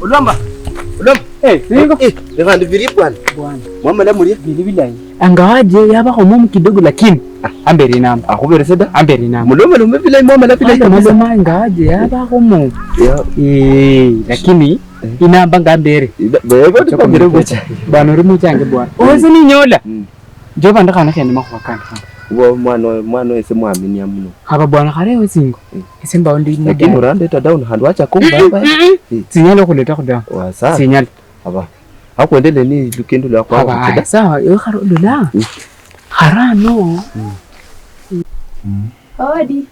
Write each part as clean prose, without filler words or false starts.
Ulamba. Singo. Ndio vile bwana. Mama lamulia vile. Angawaje yaba kwa mumu kidogo lakini ambere namba. Akubere seda? Ambere namba. Muloma lume vile mama la vile kabisa. Muloma angawaje yaba kwa mumu. Lakini inamba ngambere. Bego tukambere gocha. Bana rimu change bwana. Oze ni nyola. Njoba ndakana kende makwakana. Wo mwana ese mwamini ya muno. Haba bwana kare singo. Ese mba ndi ni. Lakini urande ta down handu acha kumba. Sinyalo kuleta kuda. Wasa. Sinyalo. Haba. Hakuendelea ni lukendo la kwa. Haba. Sawa, yo kharo lula. Harano. Odi.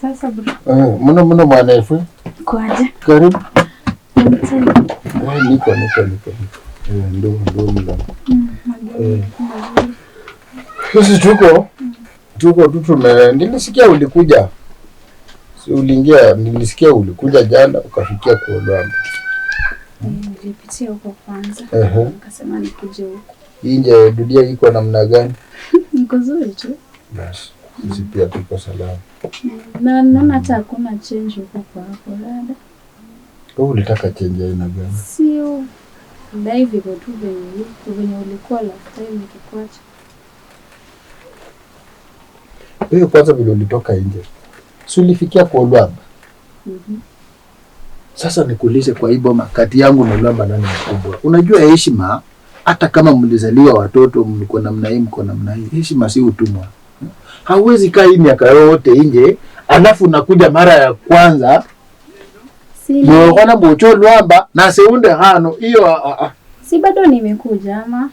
Sasa bro. Muna mwana efu. Kwaje? Karibu. Niko. Ndo mlango. Sisi tuko nilisikia ulikuja. Si uliingia, nilisikia ulikuja jana ukafikia Kuolwamba. Nilipitia huko kwanza. Nikasema nikuje huko. Nje dunia iko namna gani? Niko nzuri tu. Basi, sisi pia tuko salama. Na naona hata hakuna change huko kwa hapo dada. Wewe ulitaka change aina gani? Sio. Live iko tu venye ulikuwa last time nikikuacha. Wewe kwanza vile ulitoka nje. Si ulifikia Kuolwamba? Sasa nikuulize kwa hii boma kati yangu na Olwamba nani mkubwa? Unajua heshima hata kama mlizaliwa watoto mko namna hii mko namna hii. Heshima si utumwa. Hauwezi kaa hii miaka yote nje alafu unakuja mara ya kwanza. Ndio kwa nini bocho Olwamba na seunde hano hiyo Si bado nimekuja ama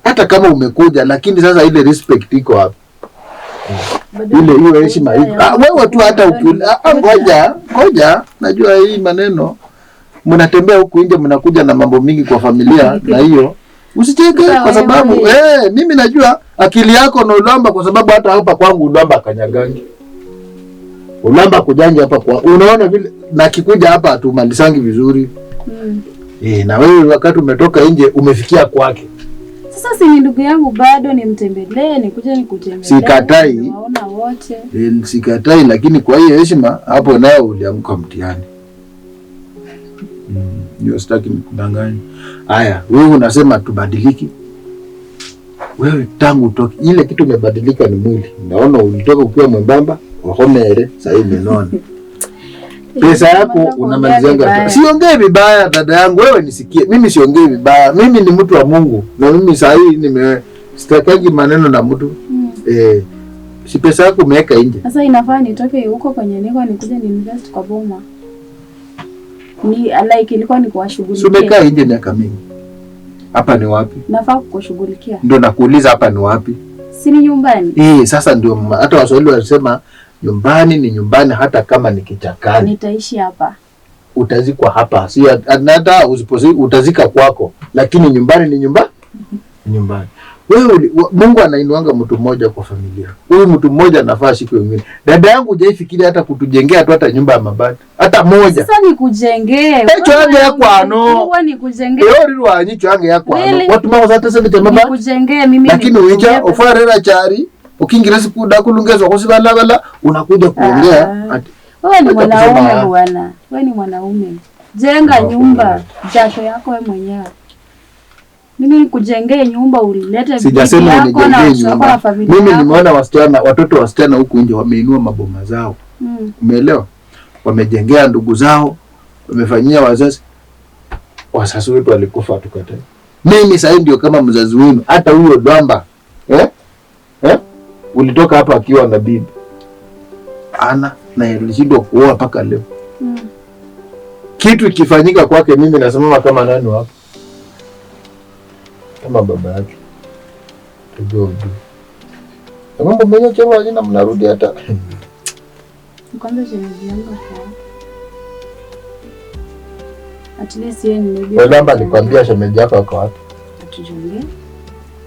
hata kama umekuja lakini sasa ile respect iko hapo. Ile hiyo heshima hiyo. Wewe tu hata ngoja najua hii maneno mnatembea huku nje mnakuja na mambo mingi kwa familia na hiyo usicheke kwa sababu mimi najua akili yako na Olwamba kwa sababu hata hapa kwangu Olwamba kanyagangi. Olwamba kujanja hapa kwa unaona vile na kikuja hapa tumalisangi vizuri. Na wewe wakati umetoka nje umefikia kwake. Sasa si ni ndugu yangu bado nimtembelee nikuje nikutembelee. Sikatai. Naona wote. Sikatai lakini kwa hiyo heshima hapo nayo uliamka mtihani. Ndio sitaki nikudanganye. Haya, wewe unasema tubadiliki. Wewe tangu utoke ile kitu umebadilika ni mwili. Naona ulitoka ukiwa mwembamba, wahomere, sasa hivi umeona. Pesa yako unamalizanga. Siongee vibaya dada yangu, wewe nisikie. Mimi siongee vibaya. Mimi ni mtu wa Mungu na mimi sasa hivi sitakangi maneno na mtu. Si pesa yako umeweka nje. Sasa inafaa nitoke huko kwenye niko nikuje ni invest kwa boma. Ni like ilikuwa ni kuwashughulikia. Umekaa nje miaka mingi. Hapa ni wapi? Nafaa kukushughulikia. Ndio nakuuliza hapa ni wapi? Si ni nyumbani. Sasa ndio hata Waswahili wanasema nyumbani ni nyumbani hata kama ni kichakani. Nitaishi hapa. Utazikwa hapa. Si hata utazika kwako, lakini nyumbani ni nyumbani. Wewe Mungu anainuanga mtu mmoja kwa familia. Huyu mtu mmoja anafaa siku nyingine. Dada yangu hujaifikiria hata kutujengea tu hata nyumba ya mabati. Hata moja. Sasa nikujengee. Hicho yange yako ano. Wewe nikujengee. Wewe riro anyicho yange yako ano. Watu mao hata sasa ni mabati. Nikujengee mimi. Lakini uicha ofarera chari. Ukiingira siku dakulungezwa kusibala unakuja kuongea. Wewe ni mwanaume bwana. Wewe ni mwanaume. Jenga nyumba jasho yako wewe mwenyewe. Mimi nikujengee nyumba ulete bibi yako na familia. Mimi nimeona watoto wasichana huku nje wameinua maboma zao. Umeelewa? Wamejengea ndugu zao, wamefanyia wazazi. Wazazi wetu walikufa tukatae. Mimi sasa ndio kama mzazi wenu, hata huyo Olwamba. Ulitoka hapa akiwa na bibi. Ana na alishindwa kuoa mpaka leo. Kitu ikifanyika kwake mimi nasimama kama nani wapo? Kama baba yake. Tugodu. Mambo mengi chama jina mnarudi hata. Kwanza shemeji at least yeye ni bibi. Olwamba alikwambia shemeji yako wako wapi? Atujongee.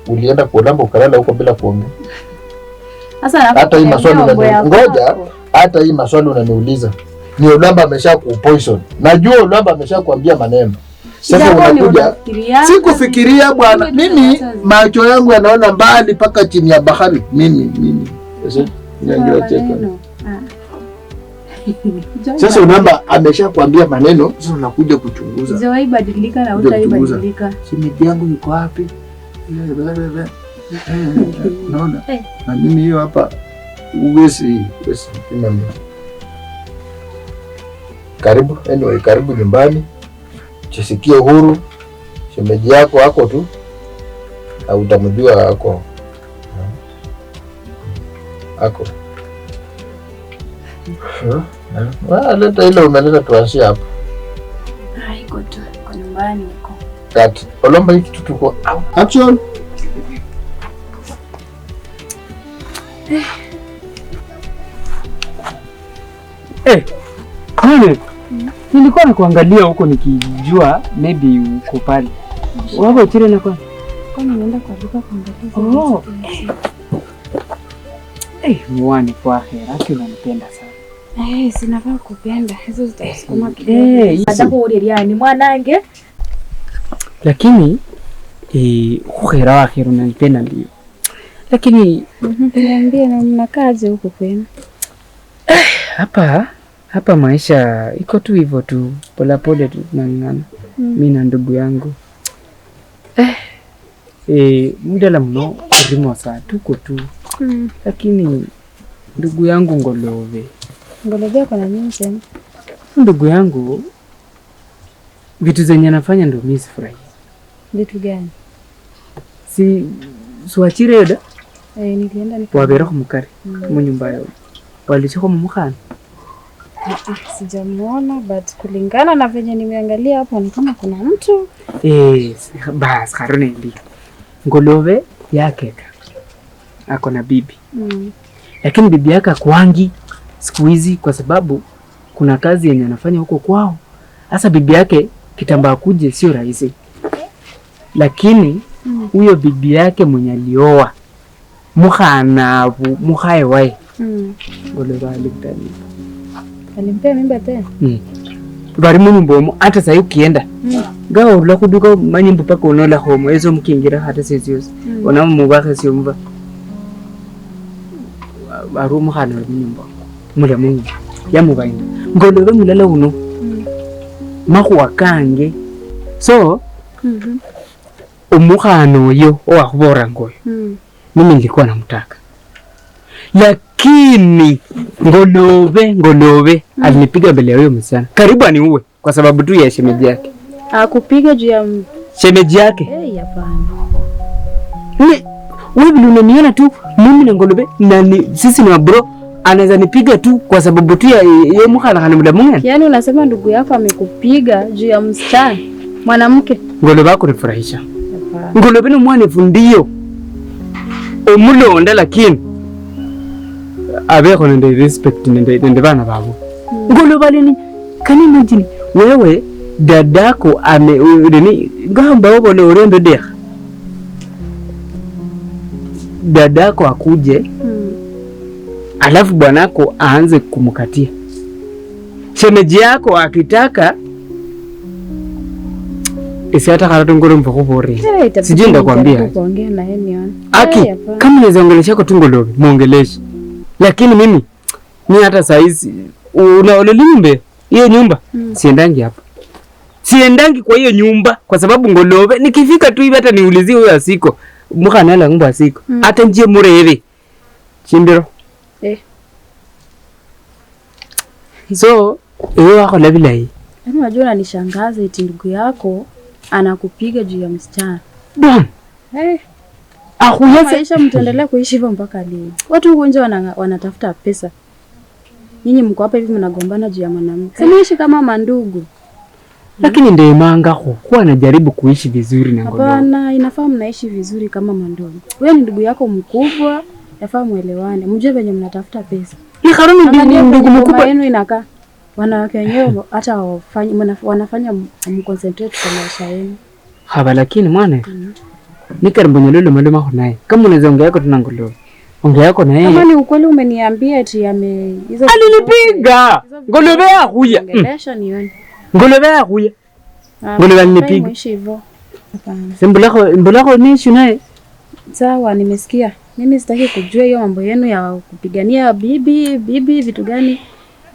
Ulienda Olwamba ukalala huko bila kuongea. Sasa hata hii maswali ngoja, hata hii maswali unaniuliza. Ni Olwamba ameshakupoison. Najua Olwamba ameshakuambia maneno. Sasa unakuja sikufikiria bwana. Mimi macho yangu yanaona mbali paka chini ya bahari. Mimi. Sasa niangalia cheka. Sasa unaamba ameshakwambia maneno, sasa unakuja kuchunguza. Sijawahi badilika na utaibadilika. Shemeji yangu yuko wapi? Naona. Na mimi hiyo hapa uwezi kama mimi. Karibu, anyway, karibu nyumbani. Jisikie huru. Shemeji yako hako tu. Au utamjua hako. Hako. Leta ile umeleta tuanzie hapo. Iko tu kwa nyumbani huko. Kati. Olomba hiki kitu tuko. Action. Nilikuwa nakuangalia huko nikijua maybe uko pale. Wako chile na kwa. Kwani unaenda kwa duka kuangalia? Mwani kwa hera, unanipenda sana. Sinafaa kupenda. Hizo zitasukuma kidogo. Nataka ulilia ni mwanange. Lakini hera wake unanipenda ndio. Lakini niambie na mnakaje huko kwenu? Hapa maisha iko tu hivyo tu, pole tu tunang'ana. Mimi na ndugu yangu. Muda la mno rimo saa tuko tu. Lakini ndugu yangu Ngolove. Ngolove kwa nini sema? Ndugu yangu vitu zenye anafanya ndio mimi sifurahi. Vitu gani? Suachire yoda. Nilienda wabera kumukari mu nyumba yao. Walichoko mumukana. Sijamuona but kulingana na venye nimeangalia hapo ni kama kuna mtu. Bas karone ndi. Ngolove yake ako na bibi. Lakini bibi yake akwangi siku hizi kwa sababu kuna kazi yenye anafanya huko kwao. Sasa bibi yake kitambaa kuje sio rahisi. Lakini huyo bibi yake mwenye alioa mukhana mukhae wae. Ngolove alikutani. Alimpea mimba tena? Bari munumbomo hata sasa ukienda. Gawa ula kuduka manyimbo paka unola homo ezo mkingira hata sisi ona mubaka sio mva. Arumu hana nyumba. Mula mungu yamubainda. Ngolove mulala uno. Makuwa kange. So umukhano yo owakubora ngoyo. Mimi nilikuwa namtaka. Lakini Ngolove alinipiga mbele ya huyo msichana. Karibu aniue kwa sababu tu ya shemeji yake. Akupiga juu ya shemeji yake? Hapana. Wewe vile unaniona tu mimi na Ngolove na sisi ni mabro, anaweza nipiga tu kwa sababu tu ya yeye mkhana kana muda mwingine. Yaani unasema ndugu yako amekupiga juu ya msichana mwanamke? Ngolove wako nifurahisha. Ngolove ni mwanefu ndio. Omulonda lakini abeko nende respect nende bana babo. Ngolove ni kani imagine wewe dadako nini gamba wao le urembe dea. Dadako akuje alafu bwanako aanze kumkatia. Shemeji yako akitaka isiata karatu ngoro mvokubori. Sijui ndakwambia. Aki kama unaweza kwa tu Ngolove muongeleshe. Lakini mimi ni hata saizi unaolelimbe hiyo nyumba siendangi hapa. Siendangi kwa hiyo nyumba kwa sababu Ngolove nikifika tu hivi hata niulizie huyo asiko. Mukana la ngumba asiko. Hata njie mureve. Chimbiro. So, wako labila hii. Yaani unajua unanishangaza eti ndugu yako anakupiga juu ya msichana. Bwana. Maisha mtaendelea kuishi hivyo mpaka lini? Watu huko nje wanatafuta pesa. Nyinyi mko hapa hivi mnagombana juu ya mwanamke. Siniishi kama mandugu. Lakini ndio manga kwa anajaribu kuishi vizuri na Ngolove. Hapana, inafaa mnaishi vizuri kama mandugu. Wewe ni ndugu yako mkubwa, yafaa muelewane. Mjue venye mnatafuta pesa. Ni karuni ndugu mkubwa yenu inakaa. Wanawake wenyewe hata wanafanya mconcentrate kwa maisha yenu. Haba lakini mwana. Nikaribu lolo maloma hunaye. Kama unaweza ongea yako tuna Ngolove. Ongea yako na yeye. Kama ni ukweli umeniambia eti hizo alinipiga. Ngolove akuja. Ongelesha nione. Ngolove akuja. Ngolove alinipiga. Mbulako ni shunaye. Sawa nimesikia. Mimi sitaki kujua hiyo mambo yenu ya kupigania bibi vitu gani.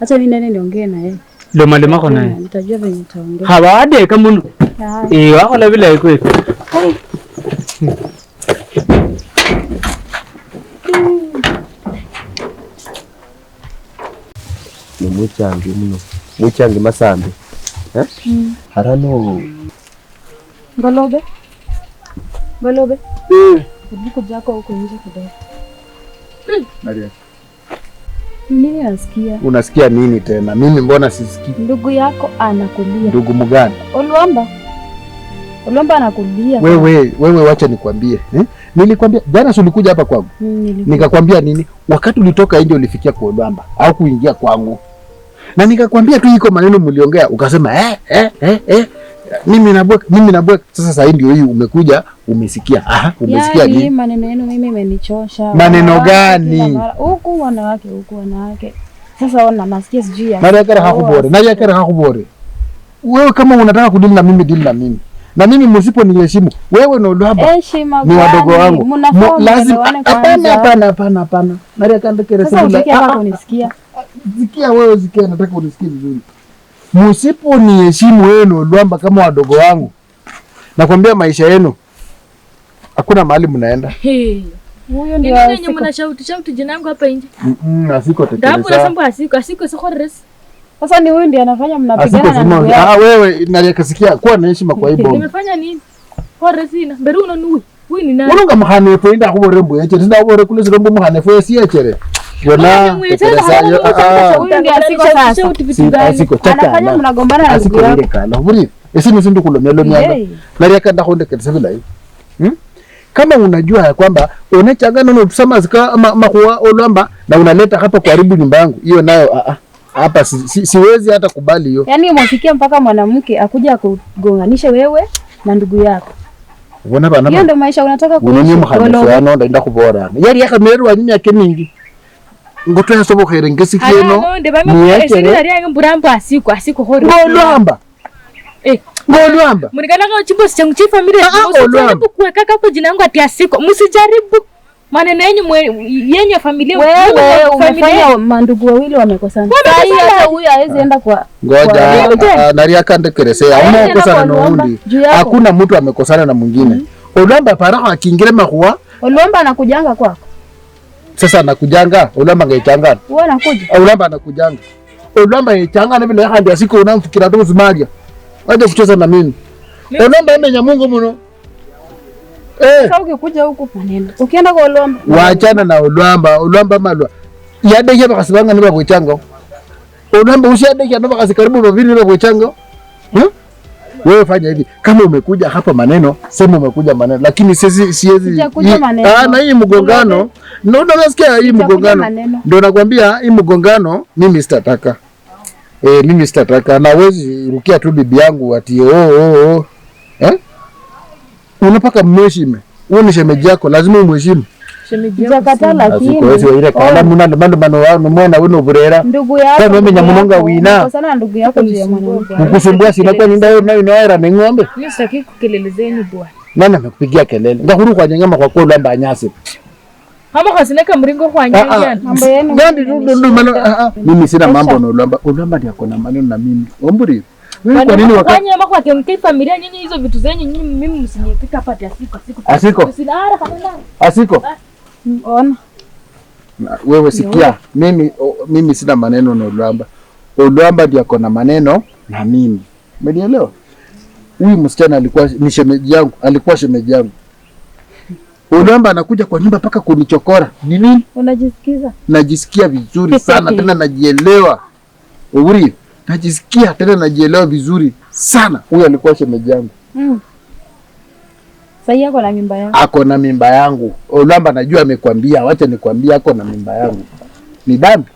Acha mimi nene niongee na yeye. Ndio mwalimu wako naye. Nitajua venye nitaongea. Hawade kama mtu. Wako la vile iko. Ni mwichangi mno. Mwichangi masambe. Harano. Ngolobe. Hebu jako huko nje kidogo. Maria. Nini nasikia? Unasikia nini tena? Mimi mbona sisikii? Ndugu yako anakulia. Ndugu mgani? Olwamba anakulia. Wewe wacha nikwambie. Nilikwambia jana ulikuja hapa kwangu. Nikakwambia nini? Wakati ulitoka nje ulifikia kwa Olwamba au kuingia kwangu. Na nikakwambia tu iko maneno mliongea ukasema mimi nabweka. Sasa ndio hii umekuja umesikia. Umesikia nini? Yaani maneno yenu mimi imenichosha. Maneno gani? Huku wanawake. Sasa ona nasikia sijui ya. Nayakera hakubore. Wewe kama unataka kudili na mimi dili na mimi. Na mimi msipo niheshimu. Wewe na Olwamba ni wadogo wangu. Lazima hapana. Maria kanda keresa. Sasa usikie hapa unisikia. Zikia wewe zikia, nataka unisikie vizuri. Msipo niheshimu wewe na Olwamba kama wadogo wangu. Nakwambia maisha yenu hakuna mahali mnaenda. Huyo ndio nyenye mnashauti jina yangu hapa nje. Asiko tekeleza. Ndapo nasamba asiko sokores. Sasa ni huyu ndiye anafanya mnapigana na ndugu yako. Wewe naliyekasikia kuwa na heshima kwa hii bomba. Nimefanya nini? Horesina, beru unanui. Huyu ni nani? Unanga mhane fo inda kubore mbo yeche tinda kubore kule zirombo mhane fo siechere. Yona tekeleza yo. Huyu ndiye asiko sasa. Asiko chaka. Anafanya mnagombana na ndugu yako. Kana buri. Esi ni sindu kulomelo mianga. Naliyeka ndako ndekeza bila hii. Kama unajua ya kwamba unachangana na tusema zika makuwa Olwamba na unaleta hapa karibu nyumba yangu, hiyo nayo hapa siwezi hata kubali hiyo. Yaani umesikia mpaka mwanamke akuja kugonganisha wewe na ndugu yako. Ubona bana. Hiyo ndio maisha unataka kuishi. Unani muhane ano ndaenda kubora. Yari yakameru wanyimi yake mingi. Ngoto ya sobo khere ngesi kieno. Ni yake yangu mburambo asiko hori. Olwamba. Olwamba. Murigana kwa chimbo changu chi familia. Usijaribu kuweka hapo jina yangu ati asiko. Msijaribu. Maneno yenye familia. Wewe umefanya mandugu wawili wamekosana. Sasa huyu hawezi enda kwa ngoja naria kande kerese amekosana na undi. Hakuna mtu amekosana na mwingine. Olwamba para akiingira makuwa. Olwamba anakujanga kwako. Sasa anakujanga, Olwamba ngaichanga. Wewe anakuja. Olwamba anakujanga. Olwamba ngaichanga na vile hadi asiko unamfikira tu Somalia. Waje kucheza na mimi. Olwamba amenya Mungu mno. Sasa ukikuja huku maneno. Ukienda kwa Olwamba. Waachana na Olwamba malwa. Yade yaba kasibanga niba kuchanga. Olwamba ushade ya niba kasikaribu bavili niba kuchanga. Wewe fanya hivi. Kama umekuja hapa maneno, sema umekuja maneno, lakini siwezi na hii mgongano. Ndio unasikia hii mgongano. Ndio nakwambia hii mgongano mimi sitataka. Mimi sitataka na wezi rukia tu bibi yangu ati unapaka mheshime. Wewe ni shemeji yako, lazima umheshimu. Shemeji yako lakini wewe ile kala muna bando wao mwana wewe burera. Ndugu yako. Kama mimi nyamunonga wina. Sana ndugu yako ndiye mwanamke. Ukusumbua sina kwa ndio naira ni ng'ombe. Mimi sitaki kukelelezeni bwana. Nani amekupigia kelele? Ngahuru kwa nyama kwa Olwamba anyase. Kama kasineka mringo kwa nyanya. Mambo yenu. Mimi sina mambo na Olwamba. Olwamba ndiye akona maneno na mimi. Omburi. Wewe kwa nini wakati nyama kwa kemke familia nyinyi hizo vitu zenyu nyinyi mimi msinyepika hapa asiko. Asiko. Ona. Wewe sikia, mimi sina maneno na Olwamba. Olwamba ndiye akona maneno na mimi. Umenielewa? Huyu msichana alikuwa ni shemeji yangu, alikuwa shemeji yangu. Olwamba anakuja kwa nyumba paka kunichokora. Ni nini? Unajisikiza? Najisikia vizuri sana tena najielewa. Uri, najisikia tena najielewa vizuri sana. Huyu alikuwa shemeji yangu. Sasa yako na mimba yangu. Ako na mimba yangu. Olwamba najua amekwambia, wacha nikwambie ako na mimba yangu. Ni dhambi.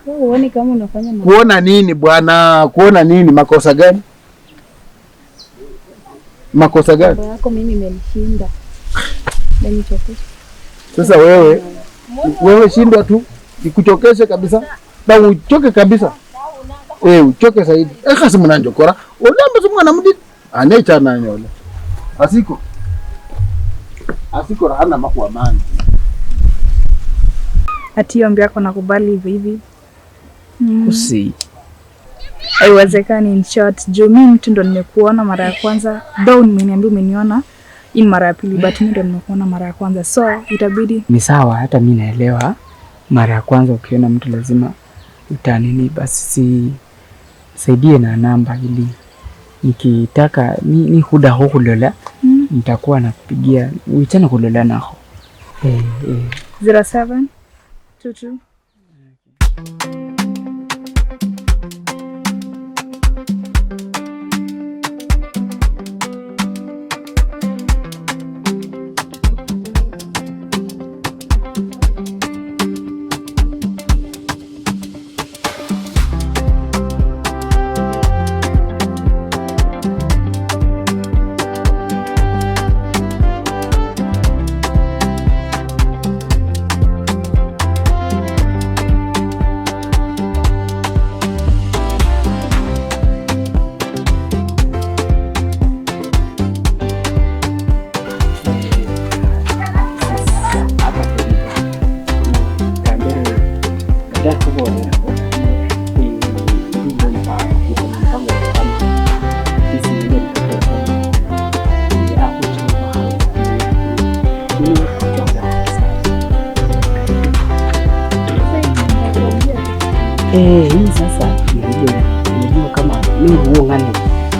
Wewe uone kama unafanya mambo. Kuona nini bwana? Kuona nini? Makosa gani? Makosa gani? Mambo yako mimi imenishinda. Nimechokesha. Sasa wewe shindwa tu, ikuchokeshe kabisa. Na uchoke kabisa. Uchoke zaidi. Kasi mnanjokora. Olwamba si mwana mudi. Anecha na nyola. Asiko hana makuwa mani. Ati ombi yako nakubali hivi hivi. Usi. Haiwezekani in short. Juu mimi mtu ndo nimekuona mara ya kwanza. Though nimeniambia umeniona in mara ya pili, but mimi ndo nimekuona mara ya kwanza. So itabidi ni sawa, hata mimi naelewa. Mara ya kwanza ukiona mtu lazima utanini, basi saidie na namba ili nikitaka ni huda hukulola nitakuwa nakupigia uitana kulola naho 0722 hii sasa unajua kama mimi huo ngani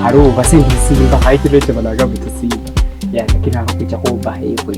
haro basi simba haikilete balaga kutusimba ya lakini akakuja kwa hivyo